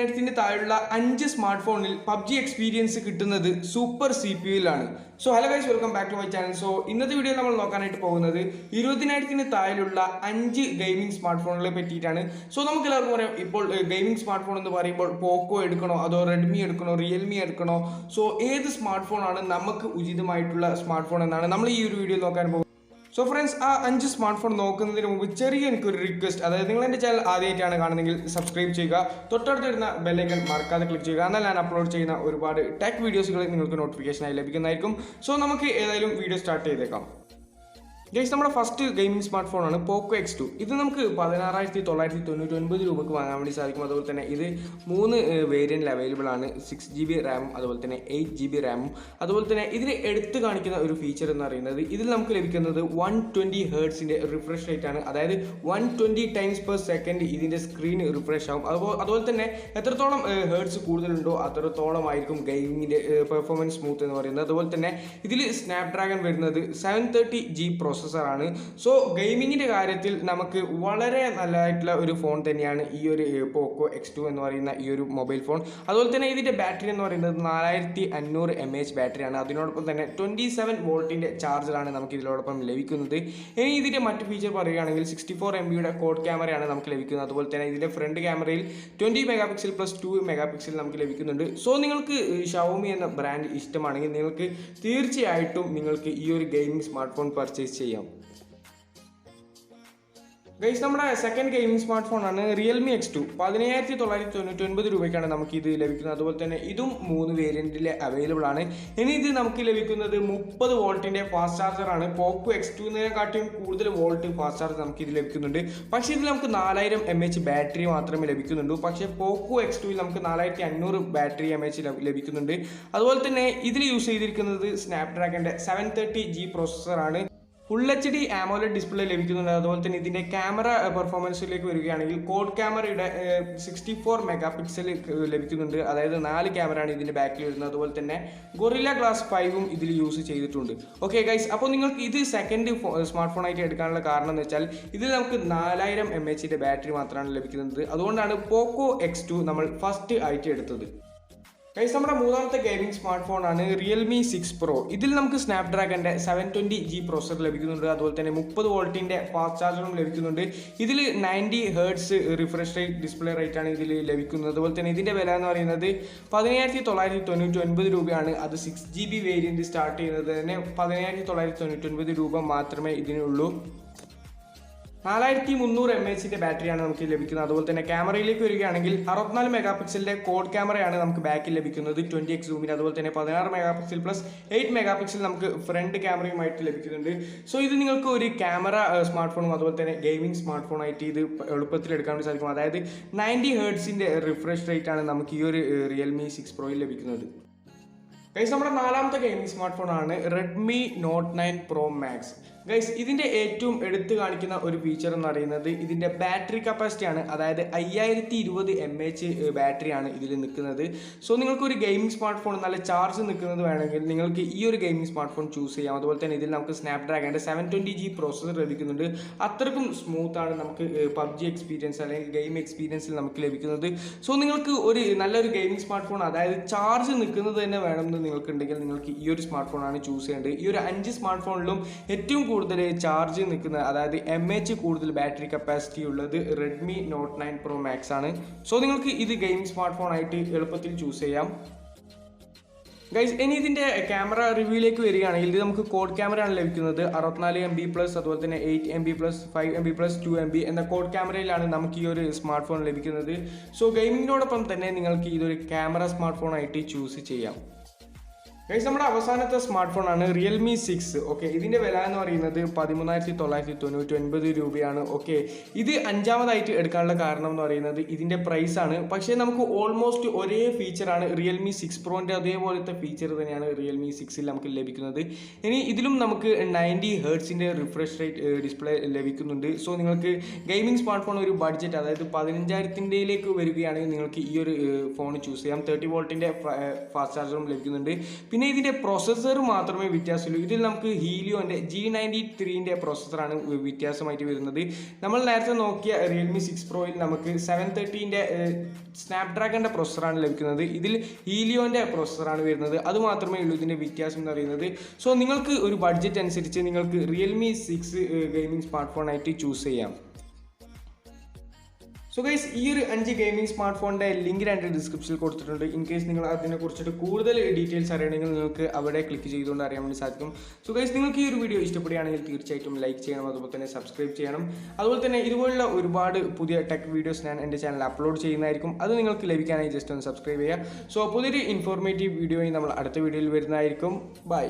ഇരുപതിനായിരത്തിന് താഴെയുള്ള 5 സ്മാർട്ട് ഫോണിൽ PUBG experience കിട്ടുന്നത് സൂപ്പർ CPU-ലാണ്. So hello guys, welcome back to my channel. So ഇന്നത്തെ വീഡിയോ നമ്മൾ നോക്കാനായിട്ട് പോകുന്നത് 20,000-ന് താഴെയുള്ള 5 ഗെയിമിംഗ് സ്മാർട്ട് ഫോണുകളെ പറ്റിയിട്ടാണ്. സോ നമുക്ക് എല്ലാവർക്കും പറയാം, ഇപ്പോൾ ഗെയിമിംഗ് സ്മാർട്ട് ഫോൺ എന്ന് പറയുമ്പോൾ പോക്കോ എടുക്കണോ അതോ റെഡ്മി എടുക്കണോ റിയൽമി എടുക്കണോ, സോ ഏത് സ്മാർട്ട് ഫോണാണ് നമുക്ക് ഉചിതമായിട്ടുള്ള സ്മാർട്ട് ഫോൺ എന്നാണ് നമ്മൾ ഈ ഒരു വീഡിയോ നോക്കാൻ പോകുന്നത്. സോ ഫ്രണ്ട്സ്, ആ 5 സ്മാർട്ട് ഫോൺ നോക്കുന്നതിന് മുമ്പ് എനിക്കൊരു റിക്വസ്റ്റ്, അതായത് നിങ്ങൾ എൻ്റെ ചാനൽ ആദ്യമായിട്ടാണ് കാണുന്നതെങ്കിൽ സബ്സ്ക്രൈബ് ചെയ്യുക, തൊട്ടടുത്ത് വരുന്ന ബെല്ലൈക്കൺ മറക്കാതെ ക്ലിക്ക് ചെയ്യുക, എന്നാൽ ഞാൻ അപ്ലോഡ് ചെയ്യുന്ന ഒരുപാട് ടെക് വീഡിയോസുകൾ നിങ്ങൾക്ക് നോട്ടിഫിക്കേഷനായി ലഭിക്കുന്നതായിരിക്കും. സോ നമുക്ക് ഏതായാലും വീഡിയോ സ്റ്റാർട്ട് ചെയ്തേക്കാം. ഗൈസ്, നമ്മുടെ ഫസ്റ്റ് ഗെയിമിംഗ് സ്മാർട്ട് ഫോണാണ് പോക്കോ X2. ഇത് നമുക്ക് 16,999 രൂപയ്ക്ക് വാങ്ങാൻ വേണ്ടി സാധിക്കും. അതുപോലെ തന്നെ ഇത് 3 വേരിയൻറ്റിൽ അവൈലബിൾ ആണ്. 6GB റാമും അതുപോലെ തന്നെ 8GB റാമും. അതുപോലെ തന്നെ ഇതിന് എടുത്ത് കാണിക്കുന്ന ഒരു ഫീച്ചർ എന്ന് പറയുന്നത്, ഇതിൽ നമുക്ക് ലഭിക്കുന്നത് 120 ഹേർട്സിൻ്റെ റിഫ്രഷ് റേറ്റ് ആണ്. അതായത് 120 ടൈംസ് പെർ സെക്കൻഡ് ഇതിൻ്റെ സ്ക്രീൻ റിഫ്രഷ് ആവും. അതുപോലെ തന്നെ എത്രത്തോളം ഹേർട്സ് കൂടുതലുണ്ടോ അത്രത്തോളം ആയിരിക്കും ഗെയിമിങ്ങിൻ്റെ പെർഫോമൻസ് സ്മൂത്ത് എന്ന് പറയുന്നത്. അതുപോലെ തന്നെ ഇതിൽ സ്നാപ്ഡ്രാഗൺ വരുന്നത് 730G പ്രോസസ്സറാണ്. സോ ഗെയിമിങ്ങിൻ്റെ കാര്യത്തിൽ നമുക്ക് വളരെ നല്ലതായിട്ടുള്ള ഒരു ഫോൺ തന്നെയാണ് ഈ ഒരു പോക്കോ X2 എന്ന് പറയുന്ന ഈ ഒരു മൊബൈൽ ഫോൺ. അതുപോലെ തന്നെ ഇതിൻ്റെ ബാറ്ററി എന്ന് പറയുന്നത് 4500 mAh ബാറ്ററിയാണ്. അതിനോടൊപ്പം തന്നെ 27 വോൾട്ടിൻ്റെ ചാർജറാണ് നമുക്ക് ഇതിനോടൊപ്പം ലഭിക്കുന്നത്. ഇനി ഇതിൻ്റെ മറ്റ് ഫീച്ചർ പറയുകയാണെങ്കിൽ 64 MB കോഡ് ക്യാമറയാണ് നമുക്ക് ലഭിക്കുന്നത്. അതുപോലെ തന്നെ ഇതിൻ്റെ ഫ്രണ്ട് ക്യാമറയിൽ 20 മെഗാപിക്സൽ പ്ലസ് 2 മെഗാപിക്സൽ നമുക്ക് ലഭിക്കുന്നുണ്ട്. സോ നിങ്ങൾക്ക് ഷവോമി എന്ന ബ്രാൻഡ് ഇഷ്ടമാണെങ്കിൽ നിങ്ങൾക്ക് തീർച്ചയായിട്ടും നിങ്ങൾക്ക് ഈ ഒരു ഗെയിമിംഗ് സ്മാർട്ട് ഫോൺ പർച്ചേസ് ചെയ്യാം. ഗൈസ്, നമ്മുടെ സെക്കൻഡ് ഗെയിമിംഗ് സ്മാർട്ട് ഫോണാണ് റിയൽമി X2. 17,999 രൂപയ്ക്കാണ് നമുക്ക് ഇത് ലഭിക്കുന്നത്. അതുപോലെ തന്നെ ഇതും 3 വേരിയൻറ്റിൽ അവൈലബിൾ ആണ്. ഇനി ഇത് നമുക്ക് ലഭിക്കുന്നത് 30 വോൾട്ടിൻ്റെ ഫാസ്റ്റ് ചാർജറാണ്. പോക്കോ X2-നെക്കാട്ടിയും കൂടുതൽ വോൾട്ട് ഫാസ്റ്റ് ചാർജർ നമുക്ക് ഇത് ലഭിക്കുന്നുണ്ട്. പക്ഷേ ഇതിൽ നമുക്ക് 4000 mAh ബാറ്ററി മാത്രമേ ലഭിക്കുന്നുള്ളൂ. പക്ഷേ പോക്കോ X2-ൽ നമുക്ക് 4500 ബാറ്ററി mAh ലഭിക്കുന്നുണ്ട്. അതുപോലെ തന്നെ ഇതിൽ യൂസ് ചെയ്തിരിക്കുന്നത് സ്നാപ്ഡ്രാഗൻ്റെ 730G പ്രോസസ്സറാണ്. ഫുൾ HD AMOLED ഡിസ്പ്ലേ ലഭിക്കുന്നുണ്ട്. അതുപോലെ തന്നെ ഇതിൻ്റെ ക്യാമറ പെർഫോമൻസിലേക്ക് വരികയാണെങ്കിൽ കോഡ് ക്യാമറയുടെ 64 മെഗാപിക്സൽ ലഭിക്കുന്നുണ്ട്. അതായത് 4 ക്യാമറയാണ് ഇതിൻ്റെ ബാക്കിൽ വരുന്നത്. അതുപോലെ തന്നെ ഗൊറില്ല ഗ്ലാസ് 5ഉം ഇതിൽ യൂസ് ചെയ്തിട്ടുണ്ട്. ഓക്കെ ഗൈസ്, അപ്പോൾ നിങ്ങൾക്ക് ഇത് സെക്കൻഡ് സ്മാർട്ട് ഫോണായിട്ട് എടുക്കാനുള്ള കാരണം എന്ന് വെച്ചാൽ ഇതിൽ നമുക്ക് 4000 mAh ബാറ്ററി മാത്രമാണ് ലഭിക്കുന്നത്. അതുകൊണ്ടാണ് പോക്കോ X2 നമ്മൾ ഫസ്റ്റ് ആയിട്ട് എടുത്തത്. ഗൈസ്, നമ്മുടെ മൂന്നാമത്തെ ഗെയിമിംഗ് സ്മാർട്ട് ഫോണാണ് റിയൽമി 6 Pro. ഇതിൽ നമുക്ക് സ്നാപ്ഡ്രാഗൻ്റെ 720G പ്രോസസ്സർ ലഭിക്കുന്നുണ്ട്. അതുപോലെ തന്നെ 30 വോൾട്ടിൻ്റെ ഫാസ്റ്റ് ചാർജറും ലഭിക്കുന്നുണ്ട്. ഇതിൽ 90 hertz refresh rate display rate ആണ് ഇതിൽ ലഭിക്കുന്നത്. അതുപോലെ തന്നെ ഇതിൻ്റെ വില എന്ന് പറയുന്നത് 17,999 രൂപയാണ്. അത് 6GB വേരിയൻറ്റ് സ്റ്റാർട്ട് ചെയ്യുന്നത് തന്നെ 17,999 രൂപ മാത്രമേ ഇതിനുള്ളൂ. 4300 mAh ബാറ്ററിയാണ് നമുക്ക് ലഭിക്കുന്നത്. അതുപോലെ തന്നെ ക്യാമറയിലേക്ക് വരികയാണെങ്കിൽ 64 മെഗാപിക്സലിൻ്റെ കോഡ് ക്യാമറയാണ് നമുക്ക് ബാക്കിൽ ലഭിക്കുന്നത് 20x സൂമിന്. അതുപോലെ തന്നെ 16 മെഗാപിക്സൽ പ്ലസ് 8 മെഗാപിക്സൽ നമുക്ക് ഫ്രണ്ട് ക്യാമറയുമായിട്ട് ലഭിക്കുന്നുണ്ട്. സോ ഇത് നിങ്ങൾക്ക് ഒരു ക്യാമറ സ്മാർട്ട് ഫോണും അതുപോലെ തന്നെ ഗെയിമിംഗ് സ്മാർട്ട് ഫോണായിട്ട് ഇത് എളുപ്പത്തിൽ എടുക്കാൻ വേണ്ടി സാധിക്കും. അതായത് 90 ഹേർട്സിൻ്റെ റിഫ്രഷ് റേറ്റ് ആണ് നമുക്ക് ഈ ഒരു റിയൽമി 6 Proയിൽ ലഭിക്കുന്നത്. ഗൈസ്, നമ്മുടെ നാലാമത്തെ ഗെയിമിംഗ് സ്മാർട്ട് ഫോണാണ് Redmi note 9 Pro Max. Guys, ഇതിൻ്റെ ഏറ്റവും എടുത്തു കാണിക്കുന്ന ഒരു ഫീച്ചർ എന്ന് പറയുന്നത് ഇതിൻ്റെ ബാറ്ററി കപ്പാസിറ്റിയാണ്. അതായത് 5020 mAh ബാറ്ററിയാണ് ഇതിൽ നിൽക്കുന്നത്. സോ നിങ്ങൾക്കൊരു ഗെയിമിംഗ് സ്മാർട്ട് ഫോൺ നല്ല ചാർജ് നിൽക്കുന്നത് വേണമെങ്കിൽ നിങ്ങൾക്ക് ഈ ഒരു ഗെയിമിംഗ് സ്മാർട്ട് ഫോൺ ചൂസ് ചെയ്യാം. അതുപോലെ തന്നെ ഇതിൽ നമുക്ക് സ്നാപ്ഡ്രാഗൻ്റെ 720G പ്രോസസ്സർ ലഭിക്കുന്നുണ്ട്. അത്രക്കും സ്മൂത്താണ് നമുക്ക് പബ്ജി എക്സ്പീരിയൻസ് അല്ലെങ്കിൽ ഗെയിം എക്സ്പീരിയൻസിൽ നമുക്ക് ലഭിക്കുന്നത്. സോ നിങ്ങൾക്ക് ഒരു നല്ലൊരു ഗെയിമിംഗ് സ്മാർട്ട് ഫോൺ, അതായത് ചാർജ് നിൽക്കുന്നത് തന്നെ വേണമെന്ന് നിങ്ങൾക്കുണ്ടെങ്കിൽ നിങ്ങൾക്ക് ഈ ഒരു സ്മാർട്ട് ഫോണാണ് ചൂസ് ചെയ്യേണ്ടത്. ഈ ഒരു 5 സ്മാർട്ട് ഫോണിലും ഏറ്റവും കൂടുതൽ ചാർജ് നിൽക്കുന്ന, അതായത് mAh കൂടുതൽ ബാറ്ററി കപ്പാസിറ്റി ഉള്ളത് റെഡ്മി നോട്ട് 9 Pro Max ആണ്. സോ നിങ്ങൾക്ക് ഇത് ഗെയിമിംഗ് സ്മാർട്ട് ഫോൺ ആയിട്ട് എളുപ്പത്തിൽ ചൂസ് ചെയ്യാം. ഗൈസ്, ഇനി ഇതിൻ്റെ ക്യാമറ റിവ്യൂയിലേക്ക് വരികയാണെങ്കിൽ ഇത് നമുക്ക് കോഡ് ക്യാമറയാണ് ലഭിക്കുന്നത്. 64 MB പ്ലസ് അതുപോലെ തന്നെ 8 MB plus 5 MB plus 2 MB എന്ന കോഡ് ക്യാമറയിലാണ് നമുക്ക് ഈ ഒരു സ്മാർട്ട് ഫോൺ ലഭിക്കുന്നത്. സോ ഗെയിമിങ്ങിനോടൊപ്പം തന്നെ നിങ്ങൾക്ക് ഇതൊരു ക്യാമറ സ്മാർട്ട് ഫോൺ ആയിട്ട് ചൂസ് ചെയ്യാം. ഗൈസ്, നമ്മുടെ അവസാനത്തെ സ്മാർട്ട് ഫോണാണ് റിയൽമി 6. ഓക്കെ, ഇതിൻ്റെ വില എന്ന് പറയുന്നത് 13,999 രൂപയാണ്. ഓക്കെ, ഇത് 5ാമതായിട്ട് എടുക്കാനുള്ള കാരണം എന്ന് പറയുന്നത് ഇതിൻ്റെ പ്രൈസാണ്. പക്ഷേ നമുക്ക് ഓൾമോസ്റ്റ് ഒരേ ഫീച്ചറാണ് റിയൽമി 6 Proൻ്റെ അതേപോലത്തെ ഫീച്ചർ തന്നെയാണ് റിയൽമി 6ൽ നമുക്ക് ലഭിക്കുന്നത്. ഇനി ഇതിലും നമുക്ക് 90 ഹേർട്സിൻ്റെ റിഫ്രഷ് റേറ്റ് ഡിസ്പ്ലേ ലഭിക്കുന്നുണ്ട്. സോ നിങ്ങൾക്ക് ഗെയിമിംഗ് സ്മാർട്ട് ഫോൺ ഒരു ബഡ്ജറ്റ്, അതായത് 15,000-ലേക്ക് വരികയാണെങ്കിൽ നിങ്ങൾക്ക് ഈ ഒരു ഫോൺ ചൂസ് ചെയ്യാം. 30 വോൾട്ടിൻ്റെ ഫാസ്റ്റ് ചാർജറും ലഭിക്കുന്നുണ്ട്. പിന്നെ ഇതിൻ്റെ പ്രൊസസ്സർ മാത്രമേ വ്യത്യാസമുള്ളൂ. ഇതിൽ നമുക്ക് ഹീലിയോൻ്റെ G93ൻ്റെ പ്രൊസസ്സറാണ് വ്യത്യാസമായിട്ട് വരുന്നത്. നമ്മൾ നേരത്തെ നോക്കിയ റിയൽമി 6 പ്രോയിൽ നമുക്ക് 730ൻ്റെ സ്നാപ്ഡ്രാഗണിൻ്റെ പ്രൊസസ്സറാണ് ലഭിക്കുന്നത്. ഇതിൽ ഹീലിയോൻ്റെ പ്രൊസസ്സറാണ് വരുന്നത്. അതുമാത്രമേ ഉള്ളൂ ഇതിൻ്റെ വ്യത്യാസം എന്ന് പറയുന്നത്. സോ നിങ്ങൾക്ക് ഒരു ബഡ്ജറ്റ് അനുസരിച്ച് നിങ്ങൾക്ക് റിയൽമി 6 ഗെയിമിംഗ് സ്മാർട്ട് ഫോണായിട്ട് ചൂസ് ചെയ്യാം. സോ ഗൈസ്, ഈ ഒരു 5 ഗെയിമിംഗ് സ്മാർട്ട് ഫോണിൻ്റെ ലിങ്ക് എൻ്റെ ഡിസ്ക്രിപ്ഷനിൽ കൊടുത്തിട്ടുണ്ട്. ഇൻ കേസ് നിങ്ങൾ അതിനെക്കുറിച്ചിട്ട് കൂടുതൽ ഡീറ്റെയിൽസ് അറിയണമെങ്കിൽ നിങ്ങൾക്ക് അവിടെ ക്ലിക്ക് ചെയ്തുകൊണ്ട് അറിയാൻ വേണ്ടി സാധിക്കും. സോ ഗൈസ്, നിങ്ങൾക്ക് ഈ ഒരു വീഡിയോ ഇഷ്ടപ്പെടുകയാണെങ്കിൽ തീർച്ചയായിട്ടും ലൈക്ക് ചെയ്യണം, അതുപോലെ തന്നെ സബ്സ്ക്രൈബ് ചെയ്യണം. അതുപോലെ തന്നെ ഇതുപോലുള്ള ഒരുപാട് പുതിയ ടെക് വീഡിയോസ് ഞാൻ എൻ്റെ ചാനലിൽ അപ്ലോഡ് ചെയ്യുന്നതായിരിക്കും. അത് നിങ്ങൾക്ക് ലഭിക്കാനായി ജസ്റ്റ് ഒന്ന് സബ്സ്ക്രൈബ് ചെയ്യുക. സോ പുതിയൊരു ഇൻഫോർമേറ്റീവ് വീഡിയോയും നമ്മൾ അടുത്ത വീഡിയോയിൽ വരുന്നതായിരിക്കും. ബൈ.